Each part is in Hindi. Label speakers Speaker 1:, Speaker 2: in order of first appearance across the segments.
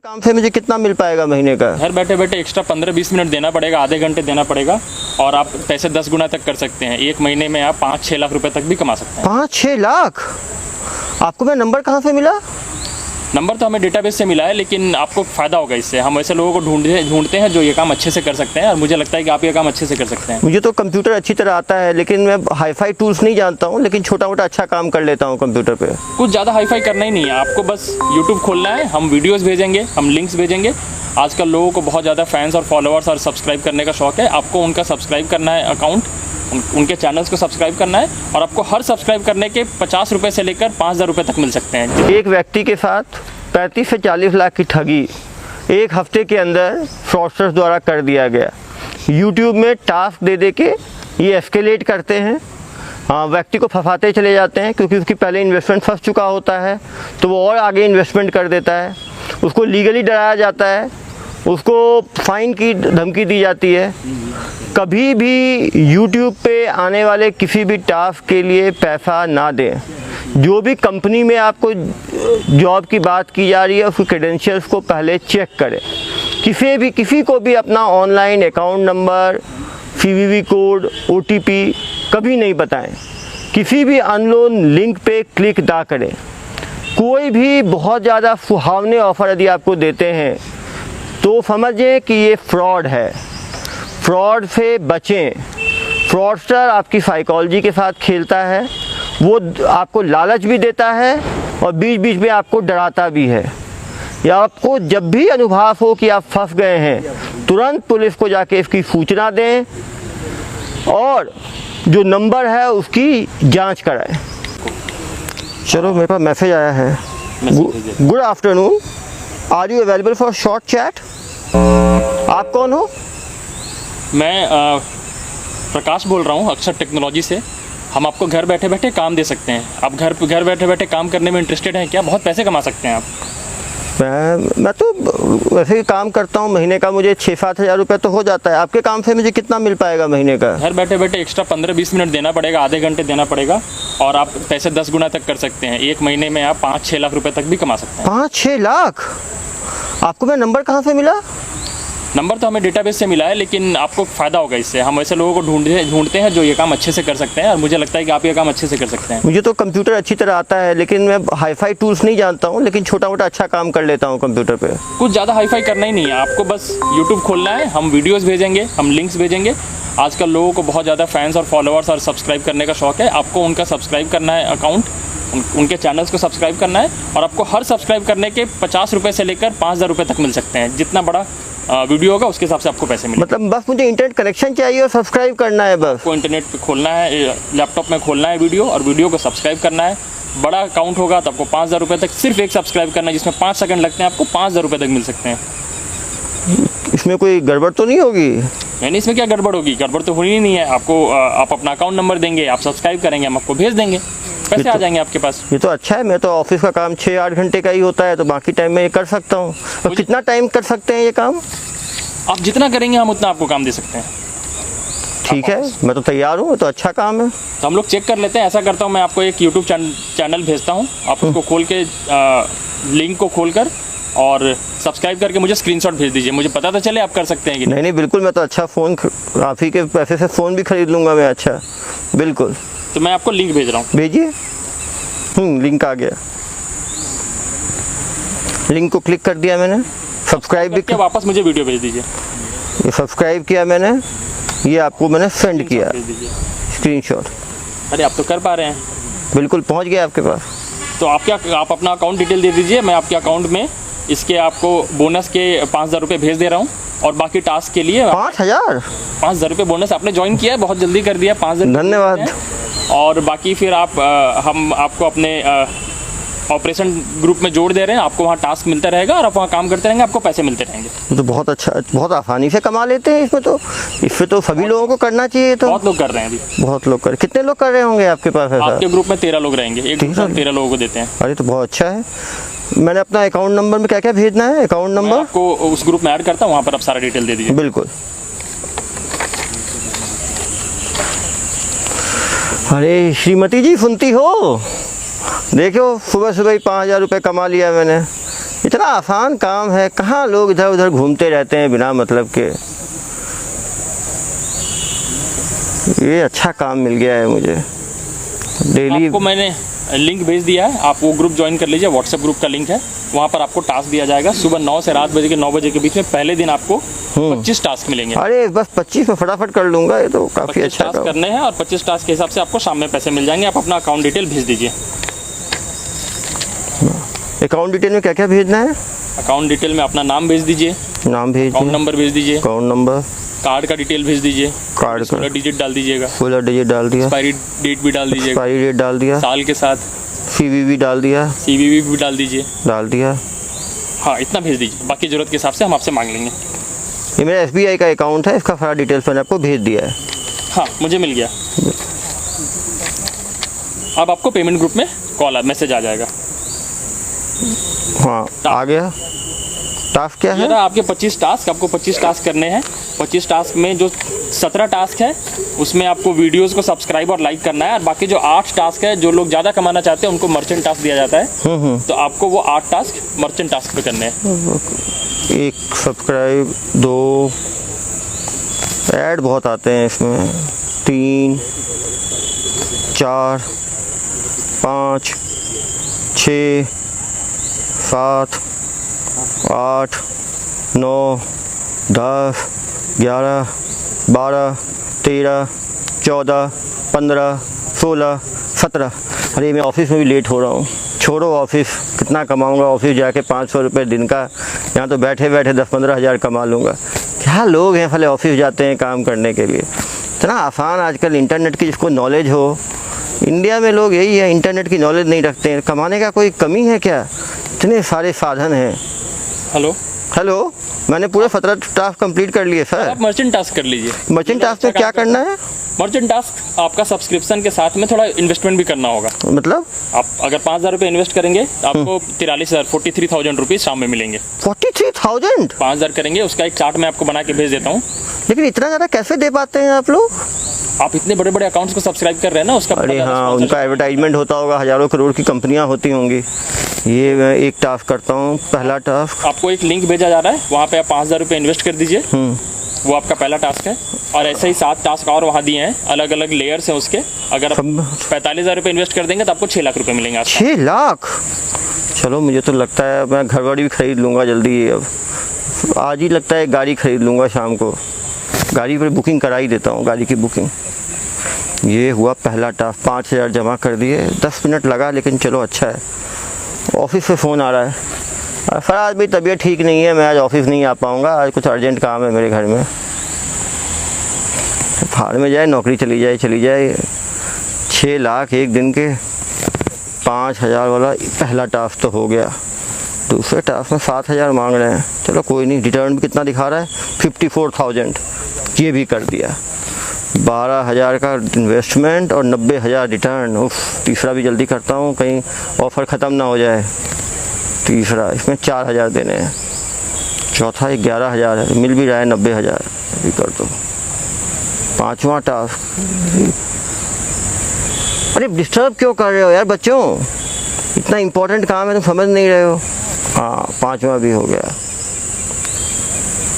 Speaker 1: काम से मुझे कितना मिल पाएगा महीने का?
Speaker 2: घर बैठे बैठे एक्स्ट्रा 15-20 मिनट देना पड़ेगा, आधे घंटे देना पड़ेगा और आप पैसे 10 गुना तक कर सकते हैं। एक महीने में आप 5-6 लाख रुपए तक भी कमा सकते हैं।
Speaker 1: 5-6 लाख? आपको मेरा नंबर कहाँ से मिला?
Speaker 2: नंबर तो हमें डेटाबेस से मिला है, लेकिन आपको फ़ायदा होगा इससे। हम ऐसे लोगों को ढूंढते हैं जो ये काम अच्छे से कर सकते हैं और मुझे लगता है कि आप ये काम अच्छे से कर सकते हैं।
Speaker 1: मुझे तो कंप्यूटर अच्छी तरह आता है, लेकिन मैं हाईफाई टूल्स नहीं जानता हूँ, लेकिन छोटा मोटा अच्छा काम कर लेता हूँ कंप्यूटर पे।
Speaker 2: कुछ ज़्यादा हाईफाई करना ही नहीं है आपको, बस यूट्यूब खोलना है, हम वीडियोस भेजेंगे, हम लिंक्स भेजेंगे। आजकल लोगों को बहुत ज़्यादा फैंस और फॉलोअर्स और सब्सक्राइब करने का शौक है। आपको उनका सब्सक्राइब करना है अकाउंट, उनके चैनल्स को सब्सक्राइब करना है और आपको हर सब्सक्राइब करने के 50 रुपये से लेकर 5,000 रुपये तक मिल सकते हैं।
Speaker 1: एक व्यक्ति के साथ 35 से 40 लाख की ठगी एक हफ्ते के अंदर फ्रॉडस्टर्स द्वारा कर दिया गया। यूट्यूब में टास्क दे के ये एस्केलेट करते हैं, व्यक्ति को फंसाते चले जाते हैं, क्योंकि उसकी पहले इन्वेस्टमेंट फंस चुका होता है तो वो और आगे इन्वेस्टमेंट कर देता है। उसको लीगली डराया जाता है, उसको फाइन की धमकी दी जाती है। कभी भी यूट्यूब पे आने वाले किसी भी टास्क के लिए पैसा ना दें। जो भी कंपनी में आपको जॉब की बात की जा रही है उसके क्रेडेंशियल्स को पहले चेक करें। किसी को भी अपना online account number, CVV code, OTP कभी नहीं बताएं। किसी भी अननोन लिंक पे क्लिक ना करें। कोई भी बहुत ज़्यादा सुहावने ऑफ़र यदि आपको देते हैं तो समझें कि ये फ्रॉड है। फ्रॉड से बचें। फ्रॉडस्टर आपकी साइकोलॉजी के साथ खेलता है, वो आपको लालच भी देता है और बीच बीच में आपको डराता भी है। या आपको जब भी अनुभव हो कि आप फंस गए हैं, तुरंत पुलिस को जाके इसकी सूचना दें और जो नंबर है उसकी जांच कराएं। चलो, मेरे पास मैसेज आया है। Good afternoon, are you available for short chat? आप कौन हो?
Speaker 2: मैं प्रकाश बोल रहा हूँ अक्षर टेक्नोलॉजी से। हम आपको घर बैठे बैठे काम दे सकते हैं। आप घर बैठे बैठे काम करने में इंटरेस्टेड हैं क्या? बहुत पैसे कमा सकते हैं आप।
Speaker 1: मैं तो वैसे ही काम करता हूँ, महीने का मुझे 6-7 हज़ार रुपये तो हो जाता है। आपके काम से मुझे कितना मिल पाएगा महीने का?
Speaker 2: घर बैठे बैठे एक्स्ट्रा 15-20 मिनट देना पड़ेगा, आधे घंटे देना पड़ेगा और आप पैसे 10 गुना तक कर सकते हैं। एक महीने में आप 5-6 लाख रुपए तक भी कमा सकते हैं।
Speaker 1: 5-6 लाख? आपको मेरा नंबर कहाँ से मिला?
Speaker 2: नंबर तो हमें डेटाबेस से मिला है, लेकिन आपको फ़ायदा होगा इससे। हम ऐसे लोगों को ढूंढते हैं जो ये काम अच्छे से कर सकते हैं और मुझे लगता है कि आप ये काम अच्छे से कर सकते हैं।
Speaker 1: मुझे तो कंप्यूटर अच्छी तरह आता है, लेकिन मैं हाईफाई टूल्स नहीं जानता हूँ, लेकिन छोटा मोटा अच्छा काम कर लेता हूँ कंप्यूटर पे।
Speaker 2: कुछ ज़्यादा हाईफाई करना ही नहीं है आपको, बस यूट्यूब खोलना है, हम वीडियोस भेजेंगे, हम लिंक्स भेजेंगे। आजकल लोगों को बहुत ज़्यादा फैंस और फॉलोअर्स और सब्सक्राइब करने का शौक है। आपको उनका सब्सक्राइब करना है अकाउंट, उनके चैनल्स को सब्सक्राइब करना है और आपको हर सब्सक्राइब करने के 50 रुपये से लेकर 5,000 रुपये तक मिल सकते हैं। जितना बड़ा वीडियो होगा उसके हिसाब से आपको पैसे मिलेंगे।
Speaker 1: मतलब बस मुझे इंटरनेट कनेक्शन चाहिए और सब्सक्राइब करना है बस?
Speaker 2: आपको इंटरनेट पे खोलना है, लैपटॉप में खोलना है वीडियो और वीडियो को सब्सक्राइब करना है। बड़ा अकाउंट होगा तो आपको 5,000 रुपये तक सिर्फ एक सब्सक्राइब करना है, जिसमें 5 सेकंड लगते हैं, आपको 5,000 रुपये तक मिल सकते हैं।
Speaker 1: इसमें कोई गड़बड़ तो नहीं होगी?
Speaker 2: यानी इसमें क्या गड़बड़ होगी? गड़बड़ तो होनी ही नहीं है। आपको आप अपना अकाउंट नंबर देंगे, आप सब्सक्राइब करेंगे, हम आपको भेज देंगे, पैसे आ जाएंगे आपके पास।
Speaker 1: ये तो अच्छा है। मैं तो ऑफिस का काम 6-8 घंटे का ही होता है, तो बाकी टाइम में ये कर सकता हूँ। तो कितना टाइम कर सकते हैं ये काम?
Speaker 2: आप जितना करेंगे हम उतना आपको काम दे सकते हैं।
Speaker 1: ठीक है, मैं तो तैयार हूँ, तो अच्छा काम है।
Speaker 2: तो हम लोग चेक कर लेते हैं। ऐसा करता हूँ, मैं आपको एक यूट्यूब चैनल भेजता हूँ, आप उसको खोल के लिंक को खोलकर और सब्सक्राइब करके मुझे स्क्रीनशॉट भेज दीजिए, मुझे पता तो चले आप कर सकते हैं कि
Speaker 1: नहीं। नहीं बिल्कुल, मैं तो अच्छा फ़ोन, आप ही के पैसे से फ़ोन भी खरीद लूँगा मैं। अच्छा, बिल्कुल।
Speaker 2: तो मैं आपको लिंक भेज रहा हूँ,
Speaker 1: भेजिए। लिंक आ गया। लिंक को क्लिक कर दिया मैंने, सब्सक्राइब भी किया।
Speaker 2: वापस मुझे वीडियो भेज दीजिए।
Speaker 1: ये सब्सक्राइब किया मैंने, ये आपको मैंने सेंड किया स्क्रीनशॉट।
Speaker 2: अरे आप तो कर पा रहे हैं।
Speaker 1: बिल्कुल पहुंच गया आपके पास।
Speaker 2: तो आप अपना अकाउंट डिटेल दे दीजिए, मैं आपके अकाउंट में इसके आपको बोनस के 5,000 रुपये भेज दे रहा हूँ और बाकी टास्क के लिए 5,000 रुपये बोनस आपने ज्वाइन किया है, बहुत जल्दी कर दिया। 5,000
Speaker 1: धन्यवाद।
Speaker 2: और बाकी फिर हम आपको अपने ऑपरेशन ग्रुप में जोड़ दे रहे हैं। आपको वहाँ टास्क मिलता रहेगा और आप वहाँ काम करते रहेंगे, आपको पैसे मिलते रहेंगे।
Speaker 1: तो बहुत अच्छा, बहुत आसानी से कमा लेते हैं इसमें तो सभी लोगों को करना चाहिए। तो
Speaker 2: बहुत लोग कर रहे हैं अभी।
Speaker 1: बहुत लोग कर, कितने लोग कर रहे होंगे आपके पास?
Speaker 2: आपके ग्रुप में 13 लोग रहेंगे, एक 13 लोगों को देते हैं।
Speaker 1: अरे तो बहुत अच्छा है। मैंने अपना अकाउंट नंबर में क्या क्या भेजना है? अकाउंट नंबर
Speaker 2: आपको उस ग्रुप में ऐड करता हूँ, वहाँ पर आप सारा डिटेल दे दीजिए।
Speaker 1: बिल्कुल। अरे श्रीमती जी, सुनती हो? देखो, सुबह सुबह ही 5,000 रुपये कमा लिया मैंने। ये तो इतना आसान काम है, कहाँ लोग इधर उधर घूमते रहते हैं बिना मतलब के। ये अच्छा काम मिल गया है मुझे। डेली
Speaker 2: आपको मैंने लिंक भेज दिया है, आप वो ग्रुप ज्वाइन कर लीजिए, व्हाट्सएप ग्रुप का लिंक है, वहाँ पर आपको टास्क दिया जाएगा। सुबह 9 से रात बजे के 9 बजे के बीच में पहले दिन आपको 25 टास्क मिलेंगे।
Speaker 1: अरे बस 25 में फटाफट कर लूँगा, ये तो काफ़ी
Speaker 2: 25
Speaker 1: अच्छा
Speaker 2: टास्क
Speaker 1: काम।
Speaker 2: करने हैं और 25 टास्क के हिसाब से आपको शाम में पैसे मिल जाएंगे। आप अपना अकाउंट डिटेल भेज दीजिए।
Speaker 1: अकाउंट डिटेल में क्या क्या भेजना है?
Speaker 2: अकाउंट डिटेल में अपना नाम भेज दीजिए,
Speaker 1: नाम भेज
Speaker 2: अकाउंट नंबर भेज दीजिए,
Speaker 1: अकाउंट नंबर,
Speaker 2: कार्ड का डिटेल भेज दीजिए,
Speaker 1: कार्ड का
Speaker 2: 16 डिजिट डाल दीजिएगा,
Speaker 1: 16 डिजिट डाल दिया,
Speaker 2: एक्सपायरी डेट भी डाल दीजिएगा,
Speaker 1: एक्सपायरी डेट डाल दिया,
Speaker 2: साल के साथ
Speaker 1: CVV डाल दिया,
Speaker 2: CVV भी डाल दीजिए। हाँ, इतना भेज दीजिए, बाकी ज़रूरत के हिसाब से हम आपसे मांग लेंगे।
Speaker 1: ये मेरा SBI का अकाउंट है, इसका सारा डिटेल्स मैंने आपको भेज दिया है।
Speaker 2: हाँ, मुझे मिल गया। अब आपको पेमेंट ग्रुप में मैसेज आ जाएगा।
Speaker 1: हाँ, आ गया। टास्क क्या
Speaker 2: ये
Speaker 1: है?
Speaker 2: रहा आपके 25 टास्क। आपको 25 टास्क करने हैं। 25 टास्क में जो 17 टास्क है उसमें आपको वीडियोस को सब्सक्राइब और लाइक करना है, और बाकी जो 8 टास्क है, जो लोग ज़्यादा कमाना चाहते हैं उनको मर्चेंट टास्क दिया जाता है। तो आपको वो 8 टास्क मर्चेंट टास्क पे करने हैं।
Speaker 1: 1 सब्सक्राइब, 2 ऐड बहुत आते हैं इसमें, 3 4 5 6 7 8 9 10 11 12 13 14 15 16 17। अरे मैं ऑफिस में भी लेट हो रहा हूँ। छोड़ो ऑफिस, कितना कमाऊँगा ऑफिस जाके 500 रुपये दिन का, यहाँ तो बैठे बैठे 10-15 हज़ार कमा लूँगा। क्या लोग हैं भले ऑफिस जाते हैं काम करने के लिए। इतना आसान आजकल इंटरनेट की जिसको नॉलेज हो। इंडिया में लोग यही है, इंटरनेट की नॉलेज नहीं रखते हैं। कमाने का कोई कमी है क्या? इतने सारे साधन हैं। हेलो, मैंने पूरे 17 टास्क कंप्लीट कर लिए सर।
Speaker 2: आप मर्चेंट टास्क कर लीजिए।
Speaker 1: मर्चेंट टास्क में क्या करना है?
Speaker 2: मर्चेंट टास्क आपका सब्सक्रिप्शन के साथ में थोड़ा इन्वेस्टमेंट भी करना होगा।
Speaker 1: मतलब
Speaker 2: आप अगर 5,000 रुपये इन्वेस्ट करेंगे तो आपको 43,000 रुपीज़ शाम में मिलेंगे।
Speaker 1: 43,000?
Speaker 2: 5,000 करेंगे, उसका एक चार्ट मैं आपको बना के भेज देता हूँ।
Speaker 1: लेकिन इतना ज़्यादा कैसे दे पाते हैं आप लोग?
Speaker 2: आप इतने बड़े बड़े अकाउंट्स को सब्सक्राइब कर रहे हैं ना, उसका
Speaker 1: अरे हाँ, उनका एडवर्टाइजमेंट होता होगा, हज़ारों करोड़ की कंपनियां होती होंगी। ये मैं एक टास्क करता हूँ, पहला टास्क।
Speaker 2: आपको एक लिंक भेजा जा रहा है, वहाँ पे आप 5,000 रुपये इन्वेस्ट कर दीजिए। वो आपका पहला टास्क है। और ऐसे ही 7 टास्क और वहाँ दिए हैं, अलग अलग लेयर्स हैं उसके। अगर आप 45,000 रुपये इन्वेस्ट कर देंगे तो आपको 6 लाख रुपये मिलेंगे।
Speaker 1: 6 लाख? चलो, मुझे तो लगता है मैं घर वाड़ी भी खरीद लूँगा जल्दी। अब आज ही लगता है गाड़ी खरीद लूँगा शाम को। गाड़ी पर बुकिंग करा ही देता हूँ, गाड़ी की बुकिंग। ये हुआ पहला टास्क, 5,000 जमा कर दिए। 10 मिनट लगा, लेकिन चलो अच्छा है। ऑफिस से फ़ोन आ रहा है, सर आज मेरी तबीयत ठीक नहीं है, मैं आज ऑफिस नहीं आ पाऊँगा, आज कुछ अर्जेंट काम है मेरे घर में। फाड़ में जाए, नौकरी चली जाए। 6 लाख एक दिन के। 5,000 वाला पहला टास्क तो हो गया। दूसरे टास्क में 7,000 मांग रहे हैं। चलो कोई नहीं, रिटर्न भी कितना दिखा रहा है, 54,000। ये भी कर दिया। 12,000 का इन्वेस्टमेंट और 90,000 रिटर्न। उफ, तीसरा भी जल्दी करता हूँ, कहीं ऑफ़र ख़त्म ना हो जाए। तीसरा, इसमें 4,000 देने हैं। चौथा 11,000 है, मिल भी रहा है 90,000। भी कर दो। 5वां टास्क। अरे डिस्टर्ब क्यों कर रहे हो यार बच्चों, इतना इम्पोर्टेंट काम है, तुम समझ नहीं रहे हो। हाँ, 5वां भी हो गया।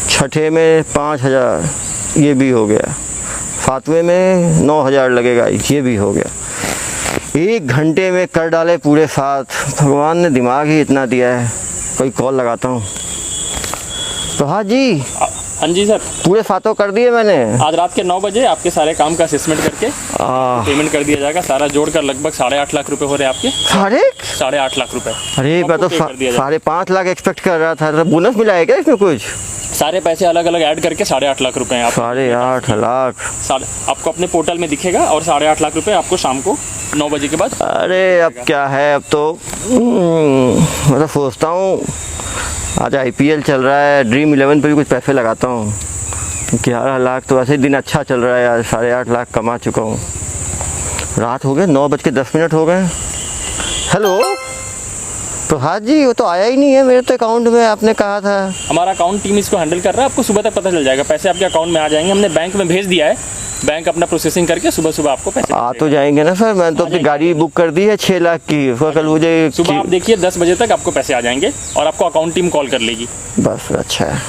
Speaker 1: छठे में 5,000, ये भी हो गया। 7वें में 9,000 लगेगा, ये भी हो गया। 1 घंटे में कर डाले पूरे 7। भगवान ने दिमाग ही इतना दिया है। कोई कॉल लगाता हूँ। तो हाँ जी,
Speaker 2: हाँ जी सर,
Speaker 1: पूरे 7 कर दिए मैंने।
Speaker 2: आज रात के 9 बजे आपके सारे काम का असेसमेंट करके पेमेंट कर दिया जाएगा। सारा जोड़कर लगभग 8.5 लाख रुपए हो रहे हैं आपके। 8.5 लाख रुपए।
Speaker 1: अरे मैं तो 5.5 लाख एक्सपेक्ट कर रहा था। बोनस मिला है क्या इसमें कुछ?
Speaker 2: सारे पैसे अलग अलग ऐड करके 8.5 लाख रुपए हैं आप।
Speaker 1: 8.5 लाख
Speaker 2: आपको अपने पोर्टल में दिखेगा, और 8.5 लाख रुपए आपको शाम को 9 बजे के बाद।
Speaker 1: अरे अब क्या है, अब तो मैं तो सोचता हूँ आज IPL चल रहा है, ड्रीम 11 पे भी कुछ पैसे लगाता हूँ। 11 लाख तो वैसे ही दिन अच्छा चल रहा है यार। 8.5 लाख कमा चुका हूँ। रात हो गए, 9:10 हो गए। हेलो, प्रभात जी वो तो आया ही नहीं है मेरे तो अकाउंट में, आपने कहा था।
Speaker 2: हमारा अकाउंट टीम इसको हैंडल कर रहा है, आपको सुबह तक पता चल जाएगा, पैसे आपके अकाउंट में आ जाएंगे। हमने बैंक में भेज दिया है, बैंक अपना प्रोसेसिंग करके सुबह सुबह आपको पैसे
Speaker 1: आ तो जाएंगे ना सर, मैंने तो अपनी गाड़ी बुक कर दी है 6 लाख की, उसका कल मुझे
Speaker 2: सुबह आप देखिए 10 बजे तक आपको पैसे आ जाएंगे और आपको अकाउंट टीम कॉल कर लेगी।
Speaker 1: बस अच्छा है।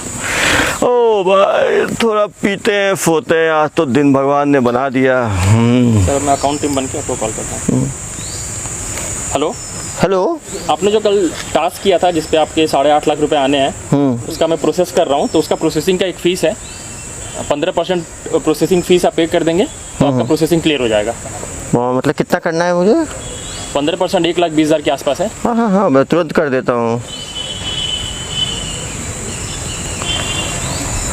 Speaker 1: ओ भाई थोड़ा पीते हैं सोते हैं, आज तो दिन भगवान ने बना दिया।
Speaker 2: सर मैं अकाउंट टीम बन के आपको कॉल करता हूँ। हेलो
Speaker 1: हेलो,
Speaker 2: आपने जो कल टास्क किया था जिसपे आपके 8.5 लाख रुपए आने हैं, उसका मैं प्रोसेस कर रहा हूँ, तो उसका प्रोसेसिंग का एक फ़ीस है, 15% प्रोसेसिंग फ़ीस आप पे कर देंगे तो आपका प्रोसेसिंग क्लियर हो जाएगा।
Speaker 1: मतलब कितना करना है मुझे?
Speaker 2: 15% 1,20,000 के आसपास है।
Speaker 1: हाँ हाँ हाँ, मैं तुरंत कर देता हूँ।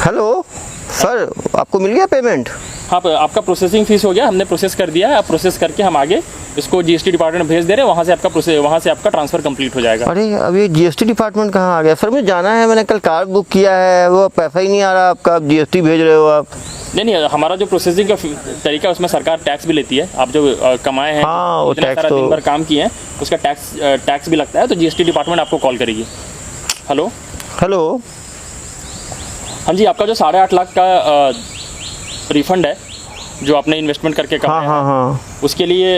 Speaker 1: हेलो सर, आपको मिल गया पेमेंट?
Speaker 2: हाँ, आपका प्रोसेसिंग फ़ीस हो गया, हमने प्रोसेस कर दिया है। आप प्रोसेस करके हम आगे इसको जीएसटी डिपार्टमेंट में भेज दे रहे हैं, वहाँ से आपका ट्रांसफ़र कंप्लीट हो जाएगा।
Speaker 1: अरे अब ये जीएसटी डिपार्टमेंट कहाँ आ गया? सर मुझे जाना है, मैंने कल कार बुक किया है, वो पैसा ही नहीं आ रहा आपका, आप जीएसटी भेज रहे हो आप?
Speaker 2: नहीं, हमारा जो प्रोसेसिंग का तरीका है उसमें सरकार टैक्स भी लेती है। आप जो कमाए हैं,
Speaker 1: हाँ, वो
Speaker 2: इतना
Speaker 1: टैक्स
Speaker 2: सारा
Speaker 1: तो
Speaker 2: दिन भर काम किए हैं, उसका टैक्स भी लगता है, तो जीएसटी डिपार्टमेंट आपको कॉल करेगी। हेलो
Speaker 1: हेलो,
Speaker 2: हाँ जी, आपका जो 8.5 लाख का रिफंड है जो आपने इन्वेस्टमेंट करके कमाया
Speaker 1: हाँ हाँ
Speaker 2: है, उसके लिए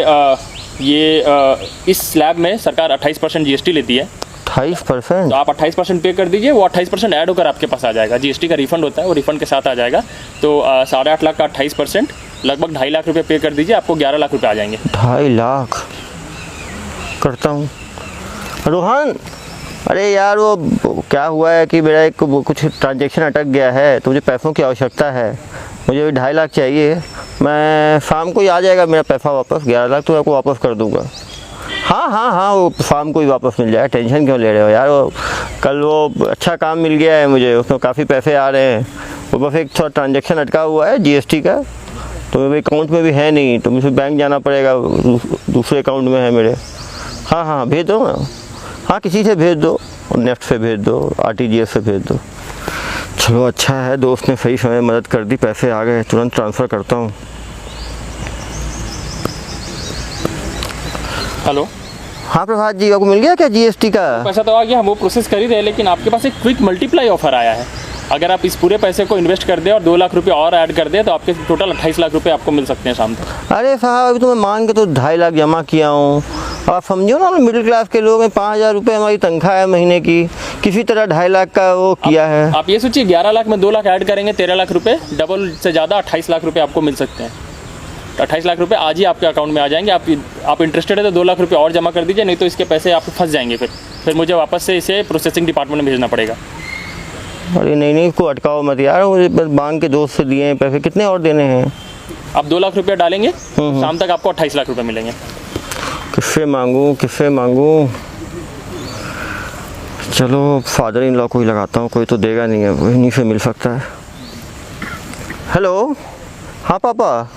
Speaker 2: इस स्लैब में सरकार 28% जीएसटी लेती है।
Speaker 1: 28%?
Speaker 2: तो आप 28% पे कर दीजिए, वो 28% ऐड होकर आपके पास आ जाएगा। जीएसटी का रिफंड होता है, वो रिफंड के साथ आ जाएगा। तो 8.5 लाख का 28% लगभग 2.5 लाख रुपये पे कर दीजिए, आपको 11 लाख रुपये आ जाएंगे।
Speaker 1: 2.5 लाख करता हूँ। रोहन, अरे यार वो क्या हुआ है कि मेरा एक कुछ ट्रांजेक्शन अटक गया है, तो मुझे पैसों की आवश्यकता है, मुझे 2.5 लाख चाहिए। मैं शाम को ही आ जाएगा मेरा पैसा वापस, 11 लाख तो आपको वापस कर दूंगा। हाँ हाँ हाँ, वो शाम को ही वापस मिल जाएगा, टेंशन क्यों ले रहे हो यार। वो कल वो अच्छा काम मिल गया है मुझे, उसमें काफ़ी पैसे आ रहे हैं, वो बस एक थोड़ा ट्रांजेक्शन अटका हुआ है जीएसटी का, तो मेरे अकाउंट में भी है नहीं, तो मुझे बैंक जाना पड़ेगा, दूसरे अकाउंट में है मेरे। हाँ हाँ भेज दो ना, हाँ किसी से भेज दो, नेफ्ट से भेज दो, आरटीजीएस से भेज दो। चलो अच्छा है, दोस्त ने सही समय मदद कर दी, पैसे आ गए, तुरंत ट्रांसफ़र करता हूँ।
Speaker 2: हेलो
Speaker 1: हाँ प्रभात जी, आपको मिल गया क्या जीएसटी का?
Speaker 2: पैसा तो आ गया, हम वो प्रोसेस कर ही रहे हैं, लेकिन आपके पास एक क्विक मल्टीप्लाई ऑफर आया है। अगर आप इस पूरे पैसे को इन्वेस्ट कर दें और 2 लाख रुपये और ऐड कर दें, तो आपके टोटल 28 लाख रुपये आपको मिल सकते हैं शाम तक।
Speaker 1: अरे साहब, अभी तो मैं मांग के तो 2.5 लाख जमा किया हूँ। आप समझो ना, मिडिल क्लास के लोग हैं, 5,000 रुपये हमारी तनख्वाह है महीने की, किसी तरह 2.5 लाख का वो किया है।
Speaker 2: आप ये सोचिए, 11 लाख में 2 लाख ऐड करेंगे, 13 लाख रुपये, डबल से ज़्यादा 28 लाख रुपये आपको मिल सकते हैं। 28 लाख रुपये आज ही आपके अकाउंट में आ जाएंगे। आप इंटरेस्टेड है तो 2 लाख रुपये और जमा कर दीजिए, नहीं तो इसके पैसे आप फंस जाएंगे, फिर मुझे वापस से इसे प्रोसेसिंग डिपार्टमेंट में भेजना पड़ेगा।
Speaker 1: अरे नहीं, इसको अटकाओ मत यार, मुझे बस मांग के दोस्त से दिए हैं पैसे, कितने और देने हैं?
Speaker 2: आप 2 लाख रुपये डालेंगे, शाम तक आपको 28 लाख रुपये मिलेंगे।
Speaker 1: किससे मांगूँ? चलो फादर इन लॉ को ही लगाता हूँ, कोई तो देगा नहीं है, वही नहीं से मिल सकता है। हेलो, हाँ पापा।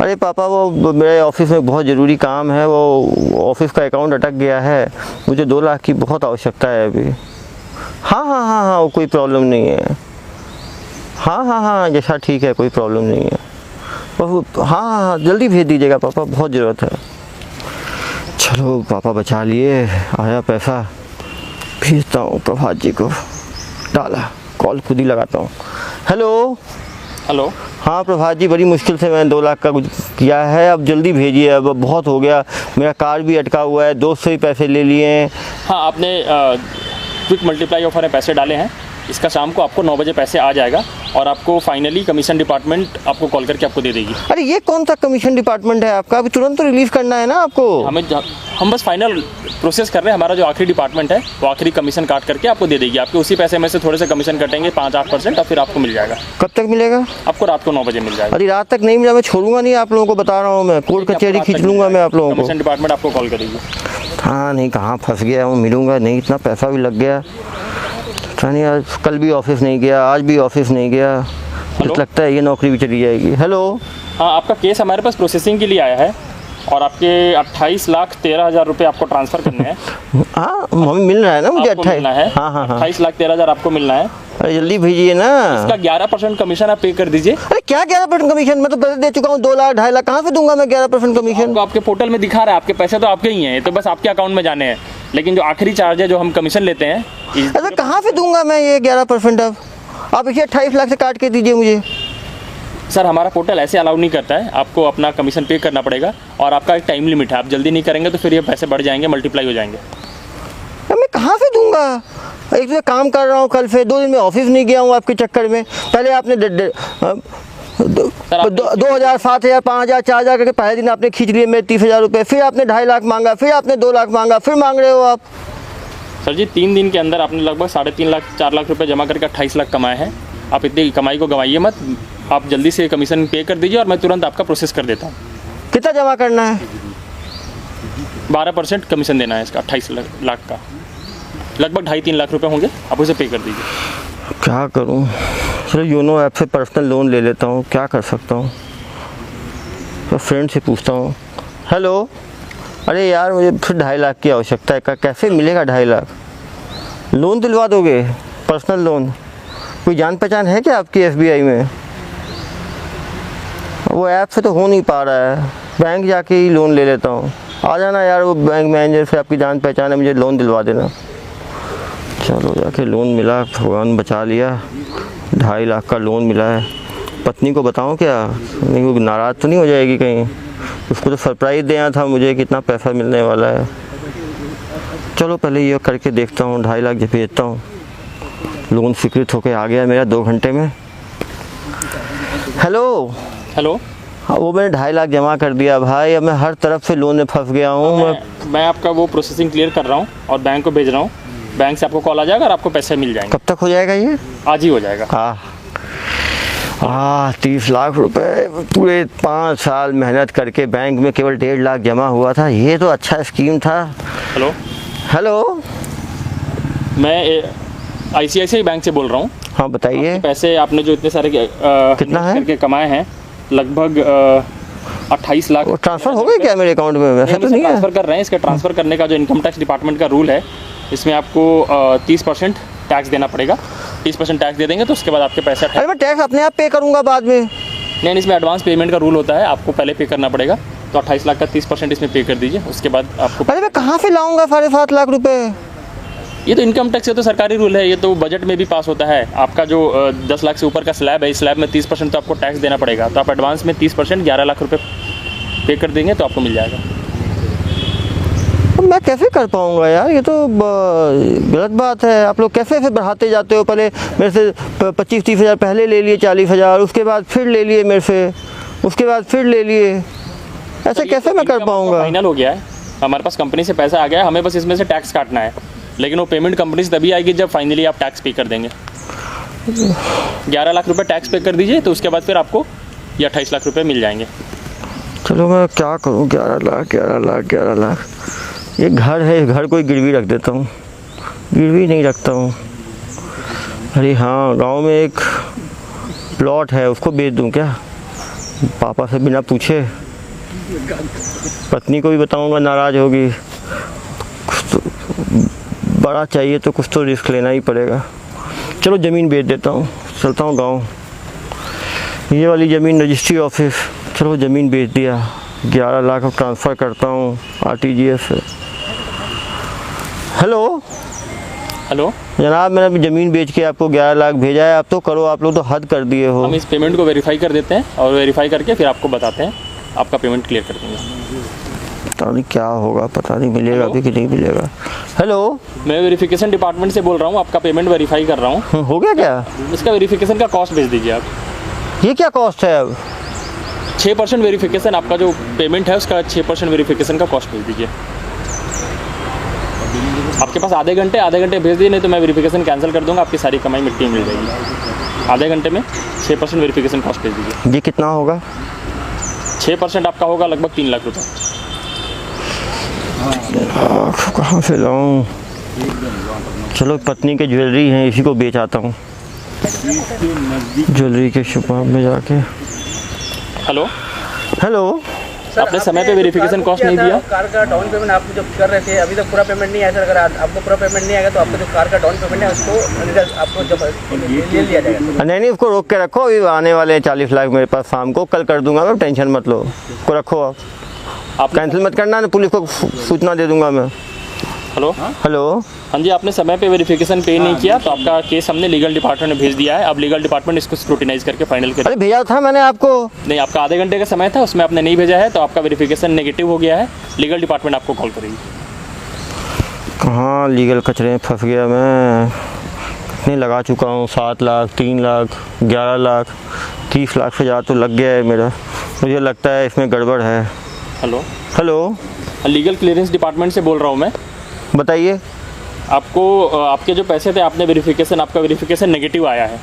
Speaker 1: अरे पापा, वो मेरे ऑफिस में बहुत ज़रूरी काम है, वो ऑफिस का अकाउंट अटक गया है, मुझे 2 लाख की बहुत आवश्यकता है अभी। हाँ हाँ हाँ हाँ, वो कोई प्रॉब्लम नहीं है। हाँ हाँ हाँ, जैसा ठीक है, कोई प्रॉब्लम नहीं है। हाँ हाँ हाँ, जल्दी भेज दीजिएगा पापा, बहुत ज़रूरत है। चलो पापा बचा लिए, आया पैसा, भेजता हूँ प्रभात जी को, डाला, कॉल खुद ही लगाता हूँ। हेलो, हाँ प्रभात जी, बड़ी मुश्किल से मैंने 2 लाख का कुछ किया है, अब जल्दी भेजिए, अब बहुत हो गया, मेरा कार भी अटका हुआ है, दोस्त से ही पैसे ले लिए हैं।
Speaker 2: हाँ, आपने क्विक मल्टीप्लाई ऑफर में पैसे डाले हैं, इसका शाम को आपको 9 बजे पैसे आ जाएगा और आपको फाइनली कमीशन डिपार्टमेंट आपको कॉल करके आपको दे देगी।
Speaker 1: अरे ये कौन सा कमीशन डिपार्टमेंट है आपका? अभी तुरंत तो रिलीज़ करना है ना आपको।
Speaker 2: हम बस फाइनल प्रोसेस कर रहे हैं, हमारा जो आखिरी डिपार्टमेंट है वो आखिरी कमीशन काट करके आपको दे देगी। आपके उसी पैसे में से थोड़े से कमीशन कटेंगे, 5-8%, और फिर आपको मिल जाएगा।
Speaker 1: कब तक मिलेगा?
Speaker 2: आपको रात को 9 बजे मिल जाएगा।
Speaker 1: अरे रात तक नहीं मिला, मैं छोड़ूंगा नहीं, आप लोगों को बता रहा हूँ, मैं कोर्ट कचहरी खींच लूँगा मैं आप लोगों को।
Speaker 2: कमीशन डिपार्टमेंट आपको कॉल करेगी।
Speaker 1: हाँ नहीं, कहाँ फंस गया हूँ, मिलूँगा नहीं, इतना पैसा भी लग गया। नहीं, आज कल भी ऑफिस नहीं गया, आज भी ऑफिस नहीं गया, मुझे लगता है ये नौकरी भी चली जाएगी। हेलो,
Speaker 2: हाँ, आपका केस हमारे पास प्रोसेसिंग के लिए आया है और आपके 28,13,000 रुपये आपको ट्रांसफ़र करने हैं।
Speaker 1: हाँ, हमें मिल रहा है ना मुझे
Speaker 2: 28।
Speaker 1: हाँ हाँ हाँ,
Speaker 2: 28,13,000 आपको मिलना है।
Speaker 1: अरे जल्दी भेजिए ना।
Speaker 2: इसका 11% कमीशन आप पे कर दीजिए।
Speaker 1: अरे क्या 11% कमीशन? मैं तो पैसे दे चुका हूँ, 2 लाख 2.5 लाख, कहाँ से दूंगा मैं 11% कमीशन?
Speaker 2: आपको आपके पोर्टल में दिखा रहा है, आपके पैसे तो आपके ही हैं, तो बस आपके अकाउंट में जाने हैं। लेकिन जो आखिरी चार्ज है जो हम कमीशन लेते हैं
Speaker 1: अच्छा कहाँ से दूंगा मैं ये 11% अब? आप इसे 28 लाख से काट के दीजिए मुझे।
Speaker 2: सर हमारा पोर्टल ऐसे अलाउ नहीं करता है, आपको अपना कमीशन पे करना पड़ेगा और आपका एक टाइम लिमिट है, आप जल्दी नहीं करेंगे तो फिर ये पैसे बढ़ जाएंगे, मल्टीप्लाई हो जाएंगे।
Speaker 1: अब मैं कहाँ से दूंगा? एक तो काम कर रहा हूँ, कल से 2 दिन में ऑफिस नहीं गया हूँ आपके चक्कर में। पहले आपने 2,000 7,000 5,000 4,000 करके पहले दिन आपने खींच लिए मेरे 30,000 रुपये, फिर आपने 2.5 लाख मांगा, फिर आपने 2 लाख मांगा, फिर मांग रहे हो आप।
Speaker 2: सर जी 3 दिन के अंदर आपने लगभग 3.5 लाख 4 लाख रुपए जमा करके 28 लाख कमाए हैं। आप इतनी कमाई को गंवाइए मत, आप जल्दी से कमीशन पे कर दीजिए और मैं तुरंत आपका प्रोसेस कर देता हूँ।
Speaker 1: कितना जमा करना है?
Speaker 2: 12% कमीशन देना है इसका, 28 लाख का लगभग 2.5-3 लाख रुपए होंगे, आप उसे पे कर दीजिए।
Speaker 1: क्या करूं? चलो योनो ऐप से पर्सनल लोन ले लेता हूं, क्या कर सकता हूं? तो फ्रेंड से पूछता हूं। हेलो, अरे यार मुझे फिर 2.5 लाख की आवश्यकता है, कैसे मिलेगा 2.5 लाख? लोन दिलवा दोगे? Personal loan? कोई जान पहचान है क्या आपकी SBI में? वो ऐप से तो हो नहीं पा रहा है, बैंक जाके ही लोन ले लेता हूँ। आ जाना यार, वो बैंक मैनेजर से आपकी जान पहचान है, मुझे लोन दिलवा देना। चलो जाके लोन मिला, भगवान बचा लिया। 2.5 लाख का लोन मिला है। पत्नी को बताऊं क्या? नहीं वो नाराज़ तो नहीं हो जाएगी कहीं? उसको तो सरप्राइज़ देना था मुझे, कितना पैसा मिलने वाला है। चलो पहले ये करके देखता हूँ, 2.5 लाख भेजता हूँ। लोन स्वीकृत होके आ गया मेरा 2 घंटे में। हेलो
Speaker 2: हेलो,
Speaker 1: हाँ, वो मैंने 2.5 लाख जमा कर दिया भाई, अब मैं हर तरफ से लोन में फंस गया हूँ।
Speaker 2: मैं आपका वो प्रोसेसिंग क्लियर कर रहा हूँ और बैंक को भेज रहा हूँ। बैंक से आपको कॉल आ जाएगा और आपको पैसे मिल जाएंगे।
Speaker 1: कब तक हो जाएगा ये?
Speaker 2: आज ही हो जाएगा।
Speaker 1: हाँ 30 लाख रुपए पूरे 5 साल मेहनत करके बैंक में केवल 1.5 लाख जमा हुआ था। ये तो अच्छा स्कीम था।
Speaker 2: हेलो
Speaker 1: हेलो,
Speaker 2: मैं ICICI बैंक से बोल रहा हूँ।
Speaker 1: हाँ बताइए।
Speaker 2: पैसे आपने जो इतने सारे
Speaker 1: कितना है
Speaker 2: करके कमाए हैं, लगभग 28 लाख।
Speaker 1: वो ट्रांसफ़र हो गए क्या मेरे अकाउंट में? वैसे तो नहीं है।
Speaker 2: ट्रांसफ़र कर रहे हैं। इसका ट्रांसफ़र करने का जो इनकम टैक्स डिपार्टमेंट का रूल है, इसमें आपको 30% टैक्स देना पड़ेगा। 30% टैक्स दे देंगे तो उसके बाद आपके पैसे
Speaker 1: अरे मैं टैक्स अपने आप पे करूँगा बाद में।
Speaker 2: नहीं, इसमें एडवांस पेमेंट का रूल होता है, आपको पहले पे करना पड़ेगा। तो 28 लाख का 30% इसमें पे कर दीजिए, उसके बाद आपको।
Speaker 1: अरे मैं कहाँ से लाऊंगा 7.5 लाख रुपए?
Speaker 2: ये तो इनकम टैक्स है, तो सरकारी रूल है, ये तो बजट में भी पास होता है। आपका जो 10 लाख से ऊपर का स्लैब है, इस स्लैब में 30% तो आपको टैक्स देना पड़ेगा। तो आप एडवांस में 30% 11 लाख रुपये पे कर देंगे तो आपको मिल जाएगा।
Speaker 1: मैं कैसे कर पाऊंगा यार? ये तो गलत बात है। आप लोग कैसे फिर बढ़ाते जाते हो? पहले मेरे से 25-30 हज़ार पहले ले लिए, 40,000, उसके बाद फिर ले लिए मेरे से, उसके बाद फिर ले लिए। ऐसे कैसे मैं कर पाऊंगा?
Speaker 2: फाइनल हो गया है, हमारे पास कंपनी से पैसा आ गया है, हमें बस इसमें से टैक्स काटना है। लेकिन वो पेमेंट कंपनी से तभी आएगी जब फाइनली आप टैक्स पे कर देंगे। 11 लाख रुपए टैक्स पे कर दीजिए, तो उसके बाद फिर आपको ये 28 लाख रुपए मिल जाएंगे।
Speaker 1: चलो मैं क्या करूं? 11 लाख। ये घर है, घर कोई गिरवी रख देता हूँ। गिरवी नहीं रखता हूँ। अरे हाँ, गांव में एक प्लॉट है, उसको बेच दूँ क्या? पापा से बिना पूछे। पत्नी को भी बताऊँगा, नाराज़ होगी। बड़ा चाहिए तो कुछ तो रिस्क लेना ही पड़ेगा। चलो ज़मीन बेच देता हूँ, चलता हूँ गांव। ये वाली ज़मीन रजिस्ट्री ऑफिस, चलो ज़मीन बेच दिया। 11 लाख ट्रांसफ़र करता हूँ RTGS से। हेलो
Speaker 2: हेलो
Speaker 1: जनाब, मैंने अभी ज़मीन बेच के आपको 11 लाख भेजा है। आप तो करो, आप लोग तो हद कर दिए हो।
Speaker 2: हम इस पेमेंट को वेरीफाई कर देते हैं और वेरीफाई करके फिर आपको बताते हैं, आपका पेमेंट क्लियर कर देंगे।
Speaker 1: पता नहीं क्या होगा, पता नहीं मिलेगा भी कि नहीं मिलेगा। हेलो,
Speaker 2: मैं वेरिफिकेशन डिपार्टमेंट से बोल रहा हूँ, आपका पेमेंट वेरीफाई कर रहा हूँ।
Speaker 1: हो गया क्या?
Speaker 2: इसका वेरिफिकेशन का कॉस्ट भेज दीजिए आप।
Speaker 1: ये क्या कॉस्ट है अब?
Speaker 2: 6% वेरिफिकेशन, आपका जो पेमेंट है उसका 6% वेरिफिकेशन का कॉस्ट भेज दीजिए। आपके पास आधे घंटे भेज दिए, नहीं तो मैं वेरिफिकेशन कैंसिल कर दूंगा, आपकी सारी कमाई मिट्टी में मिल जाएगी। आधे घंटे में 6% वेरिफिकेशन कॉस्ट भेज दीजिए।
Speaker 1: ये कितना होगा?
Speaker 2: 6% आपका होगा लगभग 3 लाख रुपये।
Speaker 1: कहाँ से लाऊं? चलो पत्नी के ज्वेलरी हैं, इसी को बेच आता हूँ ज्वेलरी के शॉप में जाके।
Speaker 2: हेलो
Speaker 1: हेलो,
Speaker 2: आपने समय पे वेरिफिकेशन कॉस्ट नहीं दिया।
Speaker 3: कार का डाउन पेमेंट आप जो कर रहे थे, अभी तक पूरा पेमेंट नहीं आया सर। अगर आपको पूरा पेमेंट नहीं आएगा तो आपको जो कार का डाउन पेमेंट है उसको आपको जब ले लिया जाएगा।
Speaker 1: नहीं उसको रोक के रखो, अभी आने वाले हैं 40 लाख मेरे पास, शाम को कल कर दूंगा मैं, टेंशन मत लो। उसको रखो, आप कैंसिल मत करना, ना पुलिस को सूचना दे दूंगा मैं।
Speaker 2: Hello
Speaker 1: hello.
Speaker 2: हाँ जी, आपने समय पे वेरिफिकेशन पे नहीं किया तो आपका केस हमने लीगल डिपार्टमेंट में भेज दिया है। अब लीगल डिपार्टमेंट इसको स्क्रूटिनाइज करके फाइनल कर।
Speaker 1: अरे भेजा था मैंने आपको।
Speaker 2: नहीं, आपका आधे घंटे का समय था, उसमें आपने नहीं भेजा है तो आपका वेरिफिकेशन नेगेटिव हो गया है। लीगल डिपार्टमेंट आपको कॉल करेगी।
Speaker 1: कहाँ लीगल कचरे में फंस गया मैं। कितने लगा चुका हूँ, 7 लाख, 3 लाख, 11 लाख, 30 लाख से ज़्यादा तो लग गया है मेरा। मुझे लगता है इसमें गड़बड़ है।
Speaker 2: Hello
Speaker 1: hello,
Speaker 2: legal clearance department से बोल रहा हूँ मैं।
Speaker 1: बताइए।
Speaker 2: आपको आपके जो पैसे थे, आपने वेरिफिकेशन, आपका वेरिफिकेशन नेगेटिव आया है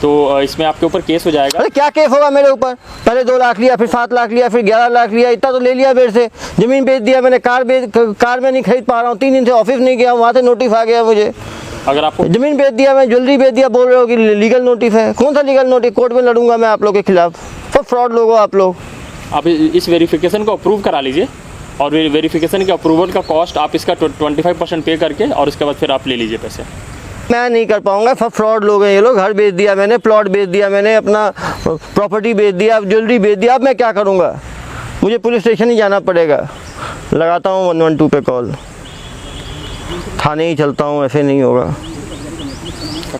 Speaker 2: तो इसमें आपके ऊपर केस हो जाएगा।
Speaker 1: अरे क्या केस होगा मेरे ऊपर? पहले 2 लाख लिया, फिर 7 लाख लिया, फिर 11 लाख लिया, इतना तो ले लिया मेरे से। ज़मीन बेच दिया मैंने, कार में नहीं खरीद पा रहा हूँ। 3 दिन से ऑफिस नहीं गया, वहाँ से नोटिस आ गया मुझे।
Speaker 2: अगर आपको
Speaker 1: ज़मीन बेच दिया, मैं ज्वेलरी बेच दिया, बोल रहे हो कि लीगल नोटिस है। कौन सा लीगल नोटिस? कोर्ट में लड़ूंगा मैं आप लोग के खिलाफ। सब फ्रॉड लोग हो आप लोग।
Speaker 2: आप इस वेरिफिकेशन को अप्रूव करा लीजिए और वेरिफिकेशन के अप्रूवल का कॉस्ट आप इसका 25% पे करके और उसके बाद फिर आप ले लीजिए पैसे।
Speaker 1: मैं नहीं कर पाऊंगा, सब फ्रॉड लोग हैं ये लोग। घर बेच दिया मैंने, प्लॉट बेच दिया मैंने, अपना प्रॉपर्टी बेच दिया, ज्वेलरी बेच दिया। अब मैं क्या करूंगा? मुझे पुलिस स्टेशन ही जाना पड़ेगा। लगाता हूँ 112 पे कॉल। थाने ही चलता हूँ, ऐसे नहीं होगा।